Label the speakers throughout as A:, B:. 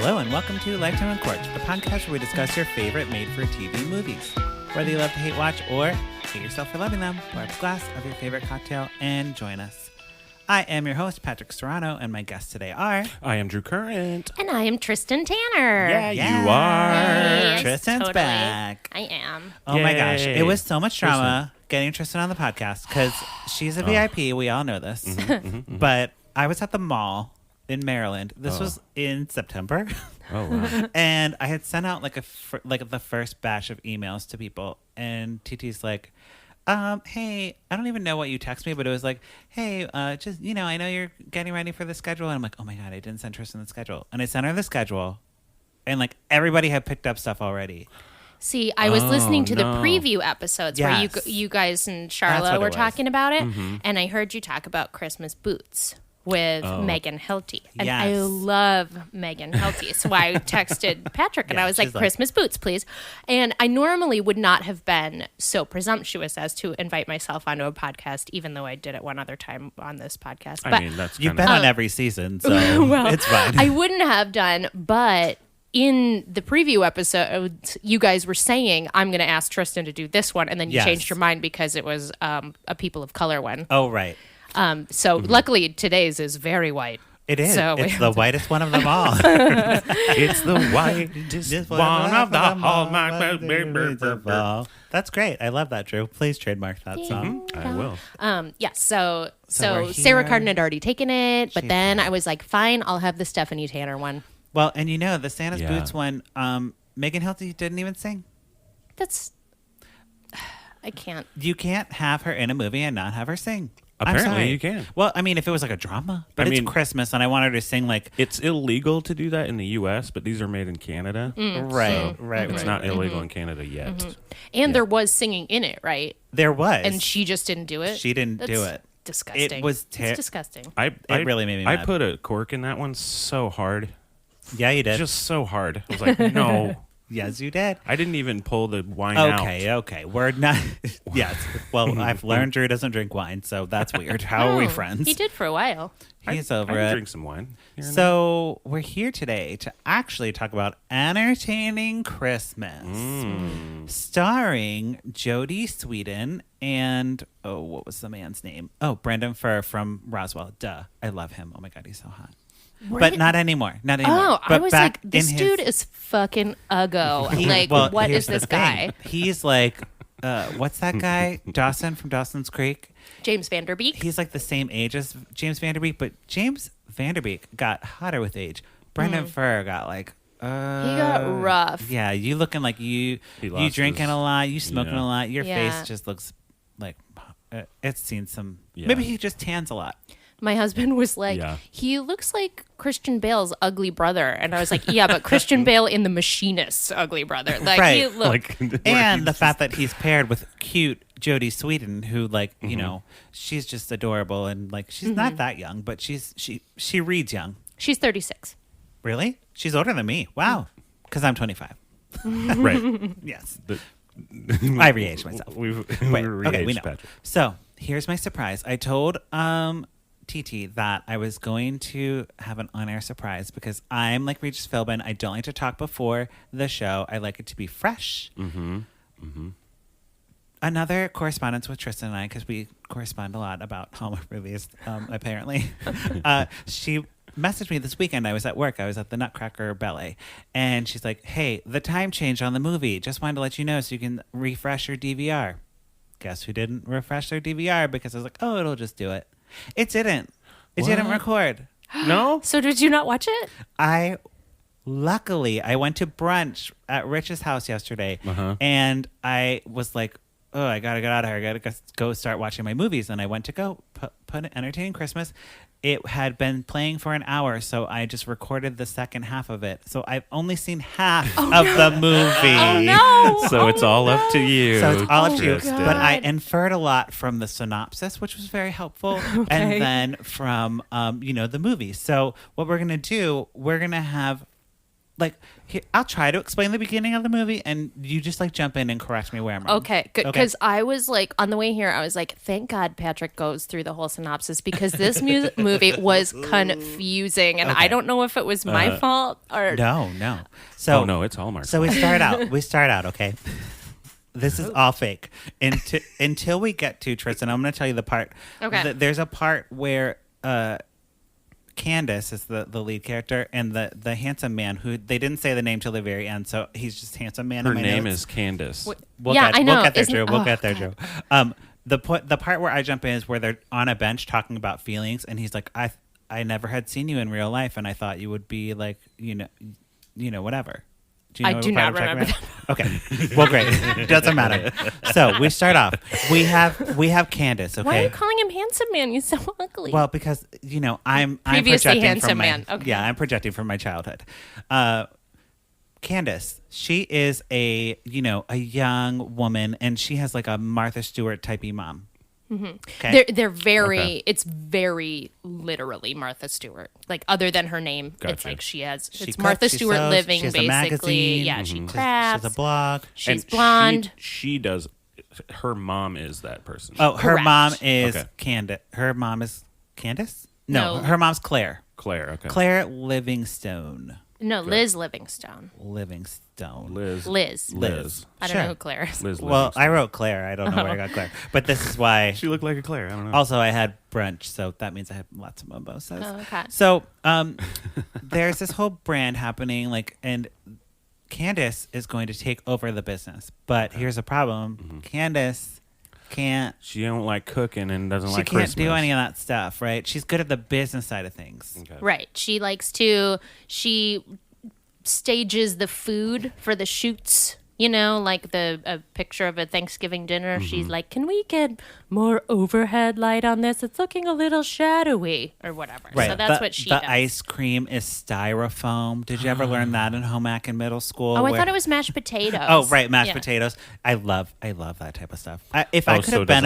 A: Hello and welcome to Lifetime Uncorked, the podcast where we discuss your favorite made-for-TV movies. Whether you love to hate watch or hate yourself for loving them, pour up a glass of your favorite cocktail and join us. I am your host, Patrick Serrano, and my guests today are...
B: I am Drew Current.
C: And I am Tristan Tanner.
B: Yeah, you are.
C: Yes,
A: Tristan's
C: totally.
A: back.
C: I am.
A: Oh my gosh.
B: Yay.
A: It was so much drama getting Tristan on the podcast because she's a VIP. We all know this. But I was at the mall in Maryland. This was in September.
B: Oh, wow.
A: And I had sent out like the first batch of emails to people. And TT's like, hey, I don't even know what you text me, but it was like, hey, just, I know you're getting ready for the schedule. And I'm like, oh my God, I didn't send Tristan the schedule. And I sent her the schedule. And like everybody had picked up stuff already.
C: See, I was listening to the preview episodes where you guys and Charlotte were talking about it. And I heard you talk about Christmas boots with Megan Hilty. And I love Megan Hilty. So I texted Patrick and I was like, Christmas boots, please. And I normally would not have been so presumptuous as to invite myself onto a podcast, even though I did it one other time on this podcast. But
B: I mean, that's
A: You've been on every season, so it's fine.
C: I wouldn't have done, but in the preview episode, you guys were saying, I'm going to ask Tristan to do this one. And then you changed your mind because it was a people of color one.
A: Oh, right.
C: So luckily today's is very white.
A: It is.
C: So
A: it's the whitest one of them all.
B: It's the whitest one of the Hallmark.
A: That's great. I love that, Drew. Please trademark that song.
B: I will.
C: So
A: we're
C: Sarah
A: here.
C: Cardin had already taken it, but then I was like, fine, I'll have the Stephanie Tanner one.
A: Well, and the Santa's Boots one, Megan Hilty didn't even sing.
C: That's... I can't.
A: You can't have her in a movie and not have her sing.
B: Apparently you can.
A: Well, I mean, if it was like a drama, but it's Christmas and I want her to sing like...
B: It's illegal to do that in the U.S., but these are made in Canada.
A: Right.
B: It's not illegal in Canada yet.
C: And there was singing in it, right?
A: There was.
C: And she just didn't do it?
A: She didn't do it.
C: Disgusting.
A: It was
C: it's disgusting.
A: It really made me mad.
B: I put a cork in that one so hard.
A: Yeah, you did.
B: Just so hard. I was like, no.
A: Yes, you did.
B: I didn't even pull the wine out.
A: Okay. We're not... Yes. Well, I've learned Drew doesn't drink wine, so that's weird. How are we friends?
C: He did for a while.
A: He's over
B: I
A: it.
B: drink some wine.
A: So we're here today to actually talk about Entertaining Christmas, starring Jodie Sweetin and what was the man's name? Oh, Brendan Fehr from Roswell. Duh, I love him. Oh my God, he's so hot. But not anymore. Not anymore.
C: Oh,
A: but
C: I was
A: back
C: like, this dude is fucking uggo. What
A: here's
C: is this
A: the
C: guy?
A: thing. He's like, what's that guy? Dawson from Dawson's Creek.
C: James Vanderbeek.
A: He's like the same age as James Vanderbeek, but James Vanderbeek got hotter with age. Brendan Fehr got like...
C: he got rough.
A: Yeah, you looking like you drinking a lot, you smoking a lot. Your face just looks like it's seen some...
B: Yeah.
A: Maybe he just tans a lot.
C: My husband was like, he looks like Christian Bale's ugly brother. And I was like, yeah, but Christian Bale in The Machinist's ugly brother. Like,
A: right.
C: he looked...
A: And the fact that he's paired with cute Jodie Sweetin, who she's just adorable. And like, she's not that young, but she reads young.
C: She's 36.
A: Really? She's older than me. Wow. Because I'm 25.
B: Right.
A: Yes. I re-aged myself.
B: We
A: we know.
B: Patrick.
A: So here's my surprise. I told TT that I was going to have an on-air surprise because I'm like Regis Philbin. I don't like to talk before the show. I like it to be fresh. Another correspondence with Tristan and I, because we correspond a lot about Hallmark movies, apparently. She messaged me this weekend. I was at work. I was at the Nutcracker Ballet. And she's like, hey, the time changed on the movie. Just wanted to let you know so you can refresh your DVR. Guess who didn't refresh their DVR? Because I was like, oh, it'll just do it. It didn't. It didn't record.
B: No?
C: So did you not watch it?
A: Luckily, I went to brunch at Rich's house yesterday. And I was like, oh, I got to get out of here. I got to go start watching my movies. And I went to go put Entertaining Christmas. It had been playing for an hour, so I just recorded the second half of it. So I've only seen half of the movie.
C: Oh, no.
B: So it's all up to you.
A: So it's all up to you.
C: God.
A: But I inferred a lot from the synopsis, which was very helpful. And then from, the movie. So what we're going to do, we're going to have like, I'll try to explain the beginning of the movie, and you just like jump in and correct me where I'm wrong.
C: Okay, good. Because I was like, on the way here, I was like, thank God Patrick goes through the whole synopsis because this movie was confusing, and I don't know if it was my fault or
A: no. So
B: no, it's Hallmark.
A: So we start out. Okay, this is all fake until we get to Tristan. I'm going to tell you the part.
C: Okay,
A: there's a part where. Candace is the lead character, and the handsome man who they didn't say the name till the very end, so he's just handsome man.
B: Her name is Candace.
C: I know.
A: We'll get there, Drew. We'll get there, Drew. The part where I jump in is where they're on a bench talking about feelings, and he's like, I never had seen you in real life, and I thought you would be like, whatever.
C: I do not remember that.
A: Okay. Well, great. Doesn't matter. So we start off. We have Candace. Okay.
C: Why are you calling him handsome man? He's so ugly.
A: Well, because I'm
C: previously
A: projecting
C: handsome
A: from
C: man. Okay.
A: Yeah, I'm projecting from my childhood. Candace, she is a young woman, and she has like a Martha Stewart typey mom.
C: Mm-hmm. Okay. They're very. Okay. It's very literally Martha Stewart. Like other than her name,
B: gotcha.
C: It's like she has. It's
A: cooks,
C: Martha Stewart
A: sews,
C: living
A: she has
C: basically.
A: A magazine.
C: Yeah, she crafts.
A: She has a blog.
C: She's blonde.
B: She does. Her mom is that person.
A: Oh, her
C: Correct.
A: mom is Candace. Her mom is Candace. No, her mom's Claire.
B: Claire. Okay.
A: Claire Livingstone.
C: No, Liz Livingstone.
B: Liz.
C: I don't know who Claire is.
A: Well, I wrote Claire. I don't know where I got Claire. But this is why.
B: She looked like a Claire. I don't know.
A: Also, I had brunch, so that means I had lots of mimosas.
C: Oh, okay.
A: So there's this whole brand happening, and Candace is going to take over the business. But here's a problem. Mm-hmm. Candace can't.
B: She don't like cooking and doesn't like
A: Christmas.
B: She
A: can't do any of that stuff, right? She's good at the business side of things.
B: Okay.
C: Right. She stages the food for the shoots, like a picture of a Thanksgiving dinner. Mm-hmm. She's like, can we get more overhead light on this? It's looking a little shadowy or whatever.
A: Right.
C: So that's what she does.
A: The ice cream is styrofoam. Did you ever learn that in home ec in middle school?
C: Oh, I thought it was mashed potatoes.
A: Oh, right. Mashed potatoes. I love that type of stuff. If I could have been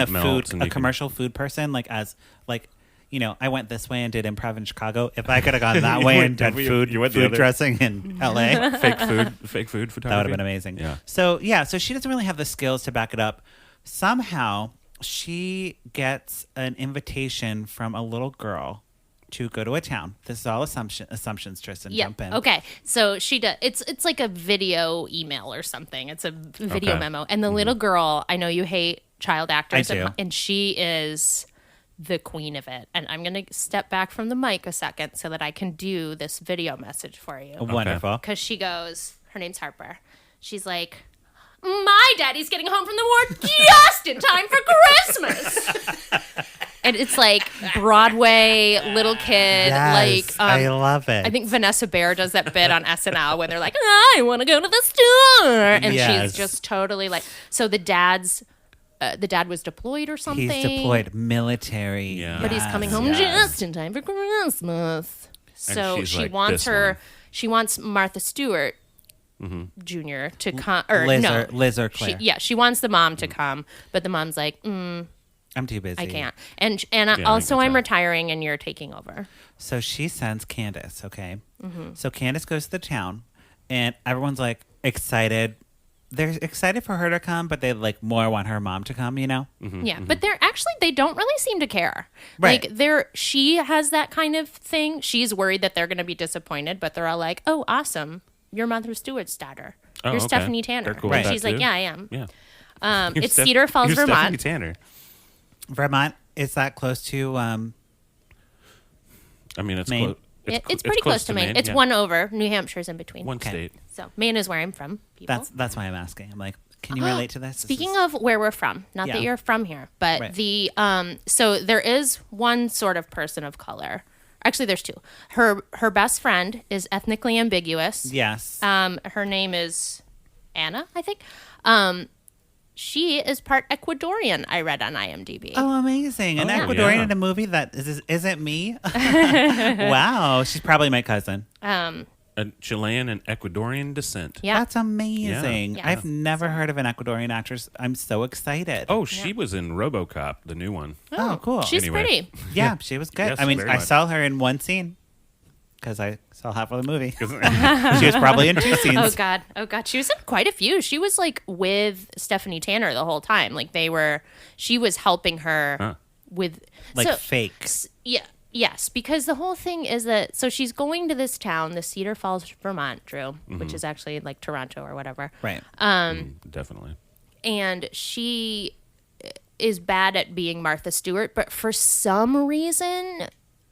A: a commercial food person, I went this way and did improv in Chicago. If I could have gone that way and done food dressing in LA.
B: fake food photography.
A: That would have been amazing.
B: Yeah.
A: So she doesn't really have the skills to back it up. Somehow she gets an invitation from a little girl to go to a town. This is all assumptions, Tristan.
C: Yep.
A: Jump in.
C: Okay. So she does. It's like a video email or something. It's a video memo. And the little girl, I know you hate child actors.
A: I do.
C: And she is the queen of it. And I'm going to step back from the mic a second so that I can do this video message for you.
A: Wonderful.
C: Because she goes, her name's Harper. She's like, my daddy's getting home from the war just in time for Christmas. And it's like Broadway, little kid.
A: Yes, I love it.
C: I think Vanessa Bayer does that bit on SNL when they're like, I want to go to the store. And she's just totally like, so the dad was deployed or something.
A: He's deployed military.
B: Yeah.
C: But he's coming home just in time for Christmas. So she wants she wants Martha Stewart Jr. to come. Or
A: Liz or Claire.
C: She wants the mom to come, but the mom's like,
A: I'm too busy.
C: I can't. And also I'm retiring and you're taking over.
A: So she sends Candace, okay? Mm-hmm. So Candace goes to the town and everyone's like excited. They're excited for her to come, but they more want her mom to come,
B: Mm-hmm.
C: Yeah, but they don't really seem to care.
A: Right.
C: She has that kind of thing. She's worried that they're going to be disappointed, but they're all like, oh, awesome. You're Martha Stewart's daughter. You're Stephanie Tanner.
B: Cool
C: and she's like, yeah, I am.
B: Yeah.
C: It's Cedar Falls, Vermont.
B: Stephanie Tanner.
A: Vermont, is that close to
B: I mean, it's
C: Maine. It's pretty close to Maine. It's one over. New Hampshire's in between.
B: One state.
C: So Maine is where I'm from. People.
A: That's why I'm asking. I'm like, can you relate to this?
C: Speaking of where we're from, not that you're from here, but so there is one sort of person of color. Actually, there's two. Her best friend is ethnically ambiguous.
A: Yes.
C: Her name is Anna, I think. She is part Ecuadorian, I read on IMDb.
A: Oh, amazing. An Ecuadorian in a movie that isn't me? Wow. She's probably my cousin.
B: A Chilean and Ecuadorian descent.
C: Yeah.
A: That's amazing.
C: Yeah.
A: I've never heard of an Ecuadorian actress. I'm so excited.
B: Oh, she was in RoboCop, the new one.
A: Oh, cool.
C: She's pretty.
A: Yeah, she was good.
B: Yes,
A: I mean,
B: very
A: I
B: much.
A: saw her in one scene. because I saw half of the movie. She was probably in 2 scenes.
C: Oh God. She was in quite a few. She was like with Stephanie Tanner the whole time. Like she was helping her with
A: fakes.
C: Yeah. Yes, because the whole thing is that, so she's going to this town, the Cedar Falls, Vermont, Drew, which is actually like Toronto or whatever.
A: Right.
B: Definitely.
C: And she is bad at being Martha Stewart, but for some reason,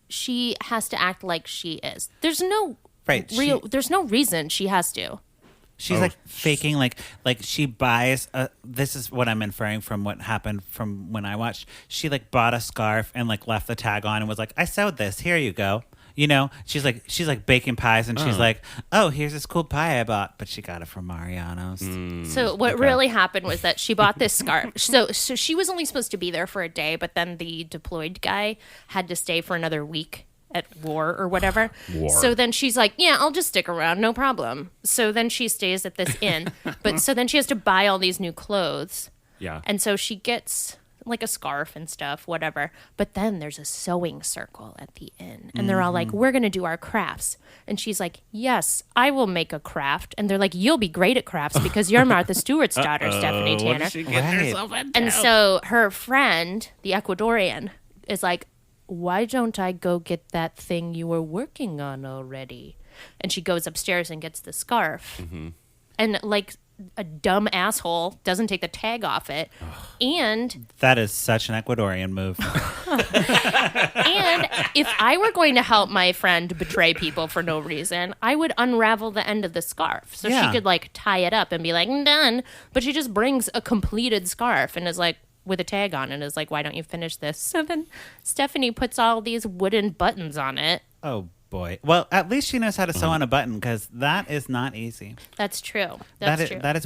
C: she has to act like she is. There's no there's no reason she has to.
A: She's like faking, like she buys this is what I'm inferring from what happened from when I watched. She like bought a scarf and like left the tag on and was like, I sewed this. Here you go. You know, she's like baking pies and she's like, oh, here's this cool pie I bought, but she got it from Mariano's.
C: So what really happened was that she bought this scarf. So she was only supposed to be there for a day, but then the deployed guy had to stay for another week at war or whatever. So then she's like, yeah, I'll just stick around, no problem. So then she stays at this inn, but so then she has to buy all these new clothes.
B: Yeah.
C: And so she gets like a scarf and stuff, whatever. But then there's a sewing circle at the inn, and they're all like, we're going to do our crafts. And she's like, yes, I will make a craft. And they're like, you'll be great at crafts because you're Martha Stewart's daughter, Stephanie Tanner.
B: What did she get herself into?
C: And so her friend, the Ecuadorian, is like, why don't I go get that thing you were working on already? And she goes upstairs and gets the scarf. And like a dumb asshole doesn't take the tag off it. And
A: that is such an Ecuadorian move.
C: and if I were going to help my friend betray people for no reason, I would unravel the end of the scarf. So she could like tie it up and be like, done. But she just brings a completed scarf and is like, with a tag on, and is like, why don't you finish this? So then Stephanie puts all these wooden buttons on it.
A: Oh boy. Well, at least she knows how to sew on a button, because that is not easy.
C: That's true.
A: That is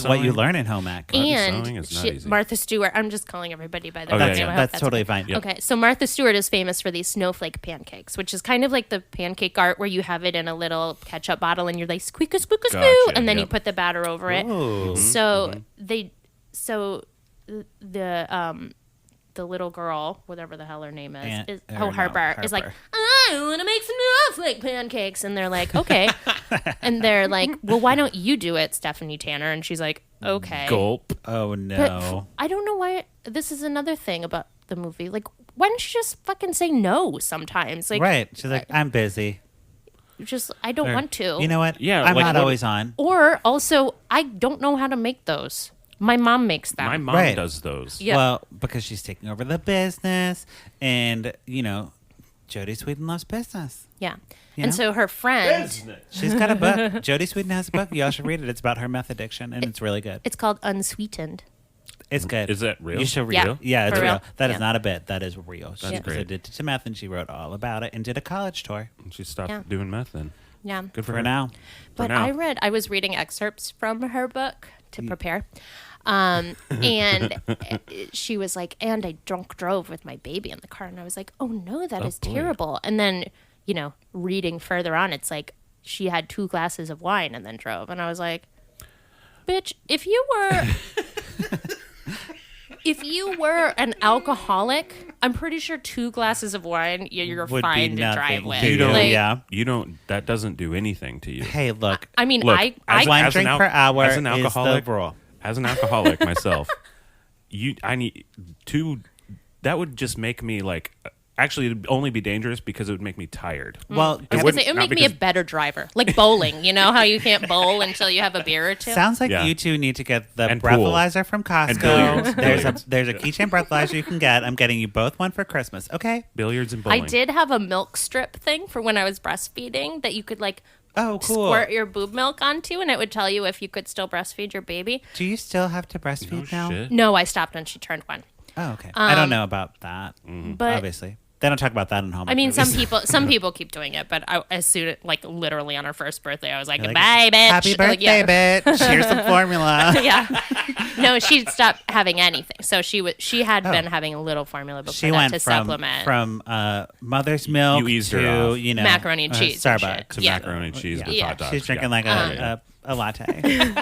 A: what you learn in home ec.
C: And Martha Stewart, I'm just calling everybody by their name.
A: That's totally fine.
B: Yep.
C: Okay, so Martha Stewart is famous for these snowflake pancakes, which is kind of like the pancake art where you have it in a little ketchup bottle and you're like, squeak a squeak a squoo, and then you put the batter over it.
A: Ooh.
C: So the little girl, whatever the hell her name is, Harper, is like, I want to make some snowflake pancakes. And they're like, okay. And they're like, well, why don't you do it, Stephanie Tanner? And she's like, okay.
B: Gulp.
A: Oh, no.
C: But I don't know why. This is another thing about the movie. Like, why don't you just fucking say no sometimes? Like,
A: right. She's like, I'm busy.
C: I don't want to.
A: You know what?
B: Yeah,
A: I'm not always on.
C: Or also, I don't know how to make those. My mom makes them.
B: My mom does those.
C: Yeah.
A: Well, because she's taking over the business, and Jodie Sweetin loves business.
C: Yeah. And so her friend,
A: she's got a book. Jodie Sweetin has a book. Y'all should read it. It's about her meth addiction, and it's really good.
C: It's called Unsweetened.
A: It's good.
B: Is that real?
A: You should read it. Yeah, it's real. That is
C: Yeah.
A: not a bit. That is real. She
B: great.
A: addicted to meth, and she wrote all about it and did a college tour.
B: She stopped doing meth then.
C: Yeah.
B: Good for
A: For
B: her.
A: now.
C: But I was reading excerpts from her book to prepare. And she was like, and I drunk drove with my baby in the car. And I was like, oh no, that is terrible. And then, reading further on, it's like she had 2 glasses of wine and then drove. And I was like, bitch, if you were an alcoholic, I'm pretty sure 2 glasses of wine, you're
A: Would
C: fine
A: be
C: to
A: nothing.
C: drive with.
B: You don't,
C: Like,
B: you don't. That doesn't do anything to you.
A: Hey, look.
C: I mean,
B: Look,
C: I
A: one
B: as an
A: drink per hour
B: as an
A: is
B: alcoholic,
A: the rule.
B: As an alcoholic myself, I need 2. That would just make me like. Actually, it'd only be dangerous because it would make me tired.
A: Well,
C: it would make me a better driver. Like bowling. You know how you can't bowl until you have a beer or 2?
A: sounds like you two need to get the
B: And
A: breathalyzer from
B: And
A: Costco.
B: billiards.
A: There's a keychain breathalyzer you can get. I'm getting you both one for Christmas. Okay.
B: Billiards and bowling.
C: I did have a milk strip thing for when I was breastfeeding that you could like
A: Oh, cool.
C: squirt your boob milk onto, and it would tell you if you could still breastfeed your baby.
A: Do you still have to breastfeed now?
B: Shit.
C: No, I stopped when she turned 1.
A: Oh, okay. I don't know about that.
C: But
A: Obviously, they don't talk about that in Hallmark.
C: I mean,
A: movies.
C: some people keep doing it, but as soon like literally on her first birthday, I was like,
A: Like,
C: bye, bitch.
A: Happy birthday, bitch. Here's some formula.
C: Yeah. No, she stopped having anything. So she had been having a little formula before
A: She
C: that
A: went
C: to supplement.
A: from mother's milk
B: You eased her
A: to
B: off.
C: Macaroni and cheese and
A: Starbucks.
C: shit.
B: to
C: Yeah.
B: macaroni and cheese with
C: Yeah.
B: hot dogs.
A: She's drinking like a latte.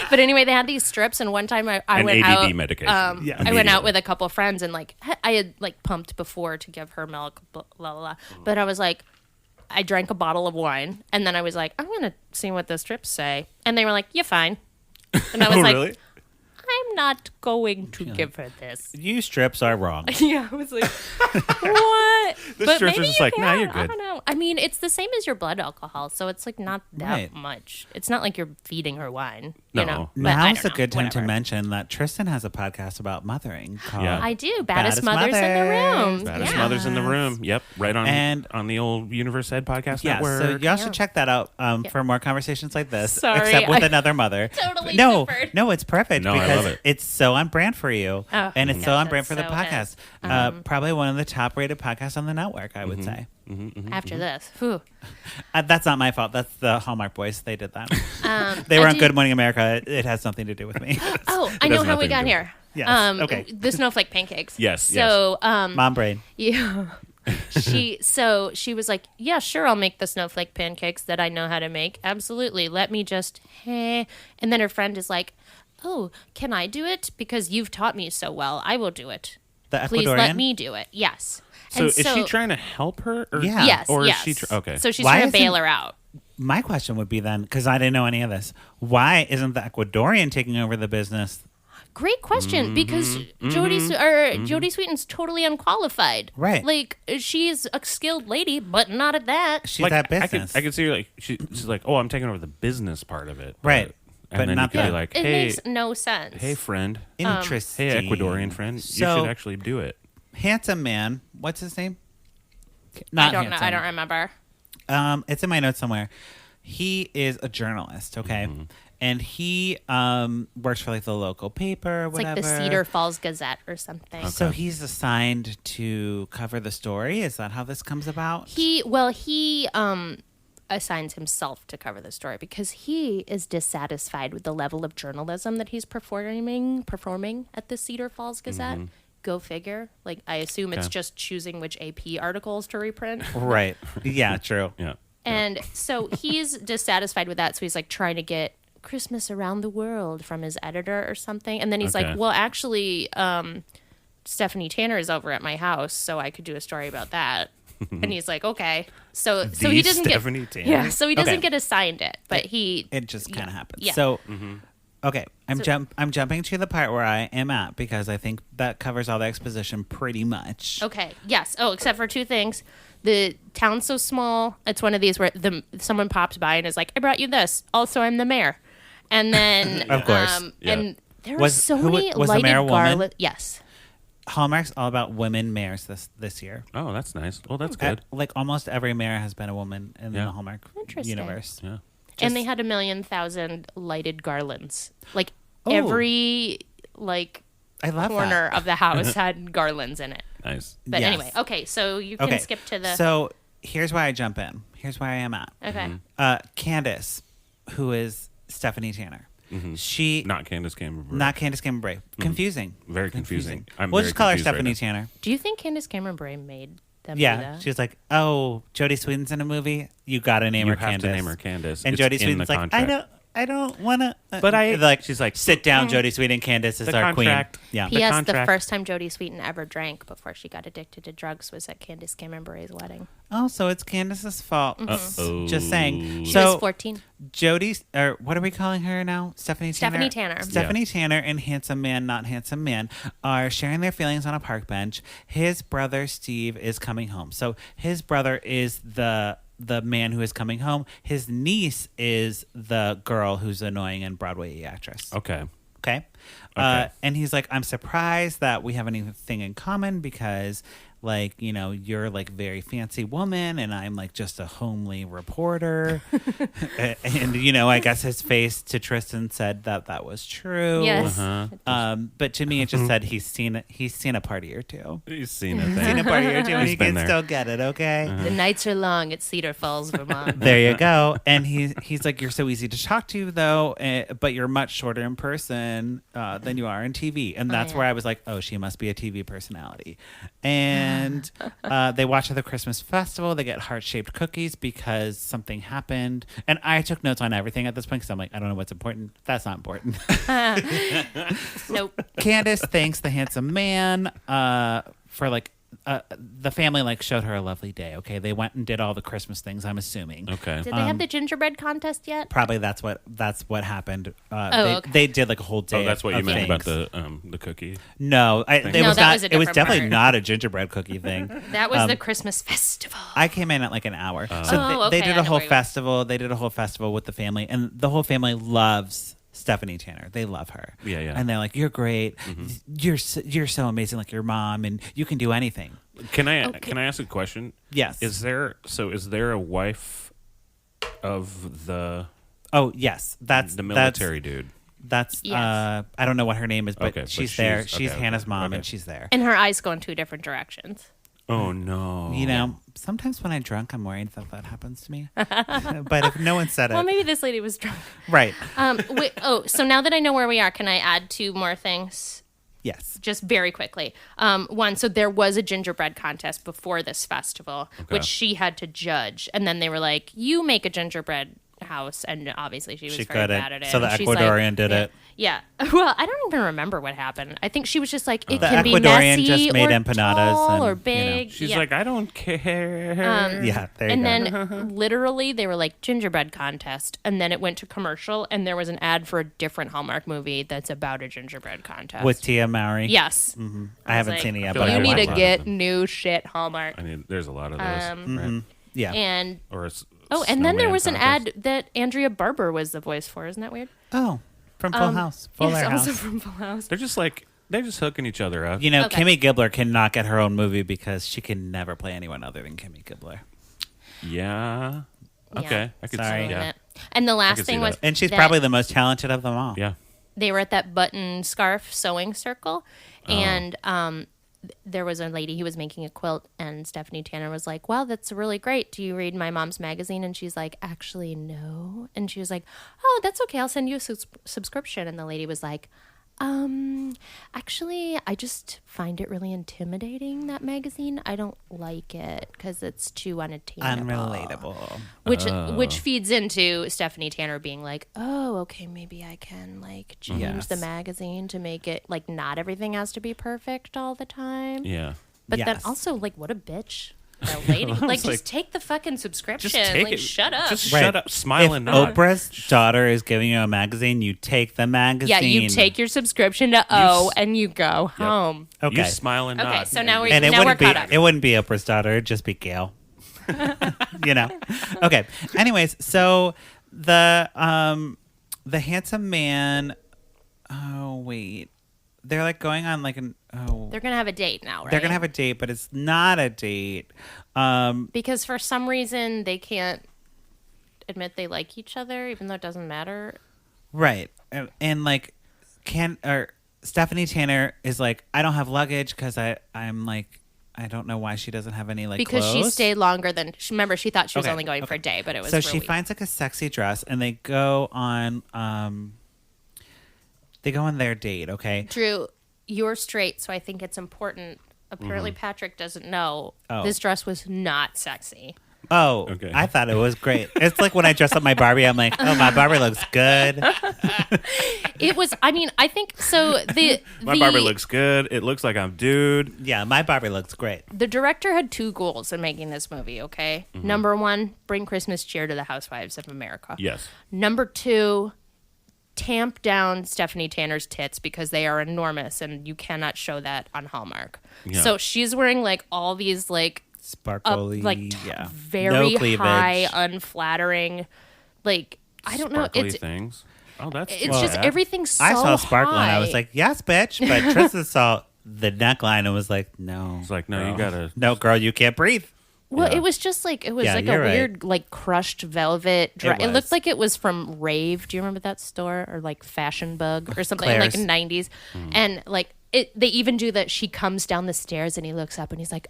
C: But anyway, they had these strips, and one time I
B: And
C: went
B: ADD
C: out.
B: medication.
C: I went out
B: Immediately.
C: with a couple friends, and like I had like pumped before to give her milk, blah blah blah. But I was like, I drank a bottle of wine, and then I was like, I'm going to see what the strips say. And they were like, you're fine. And I was like,
B: really?
C: I'm not going to give her this.
A: You strips are wrong.
C: Yeah, I was like, what?
B: The strips are just like, nah, you're good.
C: I don't know. I mean, it's the same as your blood alcohol, so it's like not that much. It's not like you're feeding her wine.
B: No.
C: You know?
A: Now's a good time to mention that Tristan has a podcast about mothering called
C: I do. Baddest Mothers in the Room.
B: Baddest Mothers in the Room. Yep. Right on the old Universe Ed podcast network.
A: So y'all should check that out for more conversations like this.
C: Sorry,
A: except with another mother.
C: Totally
A: No,
C: different.
A: no, it's perfect
B: No, I
A: because
B: love it.
A: it's so on brand for you.
C: Oh,
A: and it's so on brand for the
C: so
A: podcast. Probably one of the top rated podcasts on the network, I would say.
C: After this. Whew.
A: That's not my fault. That's the Hallmark boys. They did that. They were on Good Morning America. It has something to do with me.
C: Oh, I know how we got here.
A: Yes. Okay.
C: The snowflake pancakes.
B: Yes,
C: So,
A: Mom brain.
C: yeah. She was like, yeah, sure, I'll make the snowflake pancakes that I know how to make. Absolutely. Let me just, And then her friend is like, oh, can I do it? Because you've taught me so well. I will do it.
A: The Ecuadorian?
C: Please let me do it. Yes.
B: So is she trying to help her? Or,
A: Yeah.
C: Yes.
B: Or
C: yes.
B: is she okay.
C: So she's
A: Why
C: trying to bail
A: isn't-
C: her out.
A: My question would be then, because I didn't know any of this, why isn't the Ecuadorian taking over the business?
C: Great question, because Jodie Sweetin's totally unqualified.
A: Right.
C: Like, she's a skilled lady, but not at that.
A: She's at
B: I
A: business.
B: could see her like she's like, oh, I'm taking over the business part of it.
A: Right.
B: And
A: But
B: then
A: not
B: you could
A: the-
B: be like,
C: It
B: hey,
C: makes no sense.
B: hey, friend.
A: Interesting.
B: Hey, Ecuadorian friend.
A: So-
B: you should actually do it.
A: Handsome man. What's his name?
C: I
A: Not
C: don't know.
A: handsome.
C: I don't remember.
A: It's in my notes somewhere. He is a journalist, okay? And he works for like the local paper or
C: It's
A: whatever.
C: like the Cedar Falls Gazette or something.
A: So he's assigned to cover the story. Is that how this comes about?
C: He assigns himself to cover the story because he is dissatisfied with the level of journalism that he's performing at the Cedar Falls Gazette. Go figure. Like, I assume it's just choosing which AP articles to reprint.
A: Right. Yeah, true.
B: Yeah.
C: And so he's dissatisfied with that. So he's like trying to get Christmas around the world from his editor or something. And then he's
B: Okay.
C: like, well, actually, Stephanie Tanner is over at my house, so I could do a story about that. And he's like, okay. So he doesn't
B: Stephanie
C: get
B: Tanner?
C: Yeah, so he doesn't
A: Okay.
C: get assigned it, but
A: It just kind of happens.
C: Yeah.
A: So, okay, I'm jumping to the part where I am at because I think that covers all the exposition pretty much.
C: Okay. Yes. Oh, except for two things. The town's so small. It's one of these where someone pops by and is like, "I brought you this. Also, I'm the mayor." And then,
A: Of course.
C: and there were
A: Was-
C: so
A: who
C: many
A: was the
C: lighted
A: mayor a woman?
C: garland. Yes.
A: Hallmark's all about women mayors this year.
B: Oh, that's nice. Well, that's good.
A: Like almost every mayor has been a woman in
B: Yeah.
A: the Hallmark
C: Interesting.
A: universe.
B: Yeah.
C: And they had 1,000,000 lighted garlands. Like
A: Oh.
C: every
A: I love
C: corner
A: that.
C: of the house had garlands in it.
B: Nice.
C: But
A: Yes.
C: anyway, okay. So you can skip to the.
A: So here's why I jump in. Here's where I am at.
C: Okay.
A: Candace, who is Stephanie Tanner. She
B: Not Candace Cameron.
A: not Candace Cameron Bure. Confusing.
B: Very confusing. I'm
A: We'll
B: very
A: just call her
B: confused right
A: Stephanie
B: now.
A: Tanner.
C: Do you think Candace Cameron Bure made them do
A: Yeah,
C: that?
A: she's like, oh, Jodie Sweetin's in a movie. You gotta name
B: You
A: her
B: have
A: Candace.
B: to name her Candace.
A: And
B: It's
A: Jodie
B: in the
A: Sweetin's like,
B: contract.
A: I don't want to.
B: But
A: she's
B: like,
A: sit down, Jodie Sweetin. Candace is
B: the
A: our
B: contract.
A: queen. Yeah.
C: P.S. The
B: contract.
C: first time Jodie Sweetin ever drank before she got addicted to drugs was at Candace Cameron Bure's wedding.
A: Oh, so it's Candace's fault.
B: Uh-oh.
A: Just saying.
C: She
A: So
C: was 14.
A: Jodie, or what are we calling her now? Stephanie Tanner.
C: Stephanie Tanner.
A: Stephanie Tanner and Handsome Man, Not Handsome Man are sharing their feelings on a park bench. His brother Steve is coming home. So his brother is the man who is coming home. His niece is the girl who's annoying and Broadway actress.
B: Okay.
A: Okay.
B: Okay.
A: And he's like, I'm surprised that we have anything in common because, like, you know, you're like very fancy woman and I'm like just a homely reporter. And, you know, I guess his face to Tristan said that was true.
C: Yes.
A: But to me, it just said he's seen a party or two.
B: He's seen it.
A: Seen a party or two and
B: He's
A: he
B: been
A: can
B: there.
A: still get it, okay?
C: The nights are long at Cedar Falls, Vermont.
A: There you go. And he's like, you're so easy to talk to, though, but you're much shorter in person than you are in TV. And that's
C: yeah.
A: where I was like, oh, she must be a TV personality. And they watch at the Christmas festival. They get heart-shaped cookies because something happened. And I took notes on everything at this point because I'm like, I don't know what's important. That's not important.
C: Nope.
A: Candace thanks the handsome man for like the family like showed her a lovely day. Okay, they went and did all the Christmas things. I'm assuming.
B: Okay.
C: Did they have the gingerbread contest yet?
A: Probably that's what happened.
C: Okay.
A: They did like a whole day.
B: Oh, that's what you meant
A: things.
B: about the cookie.
A: No,
C: that was a
A: it was
C: different
A: definitely
C: part.
A: not a gingerbread cookie thing.
C: That was the Christmas festival.
A: I came in at like an hour. So
C: okay,
A: they did
C: I
A: a
C: know
A: whole
C: where you went.
A: festival. They did a whole festival with the family, and the whole family loves Stephanie Tanner. They love her.
B: Yeah.
A: And they're like, "You're great. You're so amazing, like your mom, and you can do anything."
B: Can I ask a question?
A: Yes.
B: Is there a wife of the
A: Oh yes, that's
B: the military dude?
A: That's
C: Yes.
A: I don't know what her name is, but
B: Okay, but
A: she's there.
B: she's-
A: She's
B: okay,
A: Hannah's
B: okay,
A: mom,
B: okay.
A: and she's there.
C: And her eyes go in two different directions.
B: Oh no!
A: You know, sometimes when I'm drunk, I'm worried that happens to me. But if no one said it,
C: Well, maybe this lady was drunk.
A: right?
C: Wait, so now that I know where we are, can I add two more things?
A: Yes.
C: Just very quickly. One, so there was a gingerbread contest before this festival, which she had to judge. And then they were like, you make a gingerbread house. And obviously she was very
A: couldn't.
C: bad at it.
A: So the
C: And she's
A: Ecuadorian did it.
C: Yeah. Well, I don't even remember what happened. I think she was just like, it
A: The
C: can be
A: Ecuadorian
C: messy
A: just made
C: or
A: empanadas
C: tall
A: and,
C: or
A: you know.
C: big.
B: She's
C: Yeah.
B: like, I don't care.
A: Yeah. There you
C: And
A: go.
C: then literally they were like gingerbread contest, and then it went to commercial, and there was an ad for a different Hallmark movie that's about a gingerbread contest.
A: With Tia Mowry.
C: Yes.
A: I haven't
C: like,
A: seen it yet,
B: feel
A: but
B: like
A: I
C: You
B: I
C: need
A: watched
C: to
B: watched
A: it.
C: get new shit, Hallmark.
B: I mean, there's a lot of those, right?
A: Yeah.
C: And
B: Or
C: and then there
B: snowman
C: was an
B: contest.
C: ad that Andrea Barber was the voice for. Isn't that weird?
A: Oh, from Full House. Fuller
C: yes,
A: House.
C: also from Full House.
B: They're just hooking each other up.
A: You know,
C: Okay.
A: Kimmy Gibbler cannot get her own movie because she can never play anyone other than Kimmy Gibbler.
B: Yeah. Okay. I could
A: Sorry.
B: see. Yeah.
C: And the last
B: could see
C: thing was,
B: that.
A: And she's
C: that
A: probably the most talented of them all.
B: Yeah.
C: they were at that button scarf sewing circle, and there was a lady who was making a quilt, and Stephanie Tanner was like, wow, that's really great. Do you read my mom's magazine? And she's like, actually, no. And she was like, oh, that's okay. I'll send you a subscription. And the lady was like, actually, I just find it really intimidating, that magazine. I don't like it because it's too unattainable.
A: Unrelatable.
C: Which feeds into Stephanie Tanner being like, oh, okay, maybe I can like change
A: Yes.
C: the magazine to make it like not everything has to be perfect all the time.
B: Yeah.
C: But then
A: Yes.
C: also like, what a bitch. That lady, like, just
B: like,
C: take the fucking subscription.
B: Just take
C: like,
B: it.
C: shut up.
B: Just
A: Right.
B: shut up. Smile
A: If
B: and nod.
A: Oprah's daughter is giving you a magazine, you take the magazine.
C: yeah, you take your subscription to O and you go home.
A: Okay.
B: You smile and nod.
C: Okay, so now
A: And it
C: now we're
A: wouldn't be
C: caught up.
A: it wouldn't be Oprah's daughter, it'd just be Gail. You know. Okay. Anyways, so the handsome man. Oh wait, they're like going on like an
C: They're gonna have a date now, right?
A: They're gonna have a date, but it's not a date.
C: Because for some reason they can't admit they like each other, even though it doesn't matter.
A: Right, and like Stephanie Tanner is like, I don't have luggage because I'm like, I don't know why she doesn't have any like
C: Because
A: clothes.
C: she stayed longer than. Remember, she thought she was
A: Okay,
C: only going for a
A: okay.
C: day, but it was.
A: So
C: for a
A: she
C: week.
A: finds like a sexy dress, and they go on. They go on their date. Okay.
C: Drew, you're straight, so I think it's important. Apparently, Patrick doesn't know
A: Oh.
C: this dress was not sexy.
A: Oh,
B: Okay.
A: I thought it was great. It's like when I dress up my Barbie, I'm like, oh, my Barbie looks good.
C: It was. I mean, I think so.
B: My Barbie looks good. It looks like I'm dude.
A: Yeah, my Barbie looks great.
C: The director had two goals in making this movie. Okay, number one, bring Christmas cheer to the housewives of America.
B: Yes.
C: Number two, tamp down Stephanie Tanner's tits because they are enormous and you cannot show that on Hallmark.
B: Yeah.
C: So she's wearing like all these like
A: Sparkly,
C: yeah,
A: no
C: very
A: cleavage.
C: high, unflattering, like I don't know.
B: Sparkly
C: It's
B: things. Oh, that's
C: just
B: bad.
C: everything's so
A: I saw sparkle and I was
C: high.
A: like, yes, bitch. But Tristan saw the neckline and was like, no.
B: It's like, no,
A: girl.
B: you gotta.
A: No, girl, you can't breathe.
C: Well,
B: Yeah.
C: it was just like it was
A: Yeah,
C: like a
A: you're right.
C: weird like crushed velvet dress. It
A: was.
C: looked like it was from Rave. Do you remember that store or like Fashion Bug or something
A: Claire's.
C: like 90s? And like it, they even do that. She comes down the stairs and he looks up and he's like,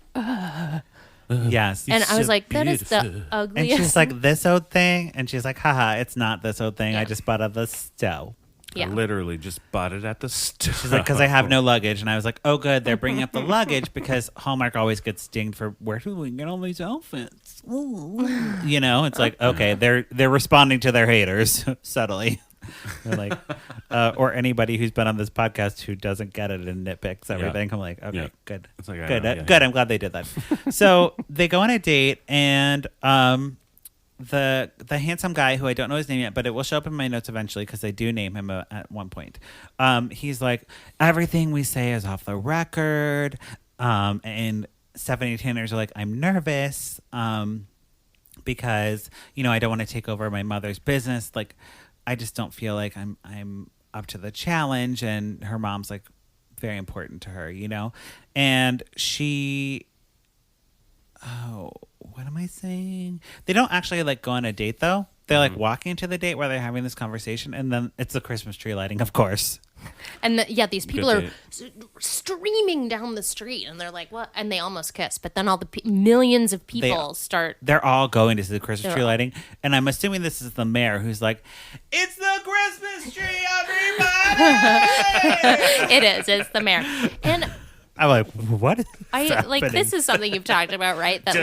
A: Yes.
C: and I was
B: so
C: like, that is the
B: beautiful.
A: And
C: ugliest.
A: she's like, this old thing? And she's like, haha, it's not this old thing. I just bought at the store.
C: yeah.
B: I literally just bought it at the store.
A: She's like, because I have no luggage. And I was like, oh, good. They're bringing up the luggage because Hallmark always gets dinged for where do we get all these outfits? Ooh. You know, it's like, okay, they're responding to their haters subtly. They're like, or anybody who's been on this podcast who doesn't get it and nitpicks everything. I'm like, okay, good.
B: It's like,
A: good. Good. I'm glad they did that. So they go on a date, and the handsome guy, who I don't know his name yet, but it will show up in my notes eventually because they do name him at one point. He's like, everything we say is off the record. And Stephanie Tanner's like, I'm nervous because, I don't want to take over my mother's business. Like, I just don't feel like I'm up to the challenge. And her mom's like very important to her, and she... Oh, what am I saying? They don't actually like go on a date though. They're like walking to the date where they're having this conversation, and then it's the Christmas tree lighting, of course.
C: And these people are streaming down the street, and they're like, "What?" And they almost kiss, but then all the millions of people start.
A: They're all going to see the Christmas tree lighting, and I'm assuming this is the mayor who's like, "It's the Christmas tree, everybody!"
C: It is. It's the mayor, and.
A: I'm like, what is happening?
C: This is something you've talked about, right? That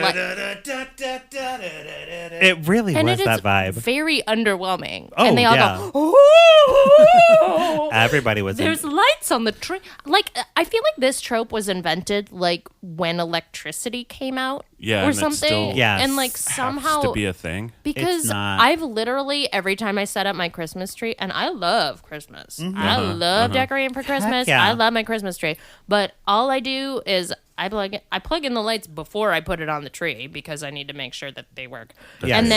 A: it really was that vibe.
C: Very underwhelming.
A: Oh,
C: and they all
A: go,
C: oh!
A: Everybody was.
C: There's lights on the tree. Like, I feel like this trope was invented like when electricity came out, or something. And like somehow
B: to be a thing
C: because I've literally every time I set up my Christmas tree, and I love Christmas. I love decorating for Christmas. I love my Christmas tree, but all I do is I plug in the lights before I put it on the tree because I need to make sure that they work. Yes. And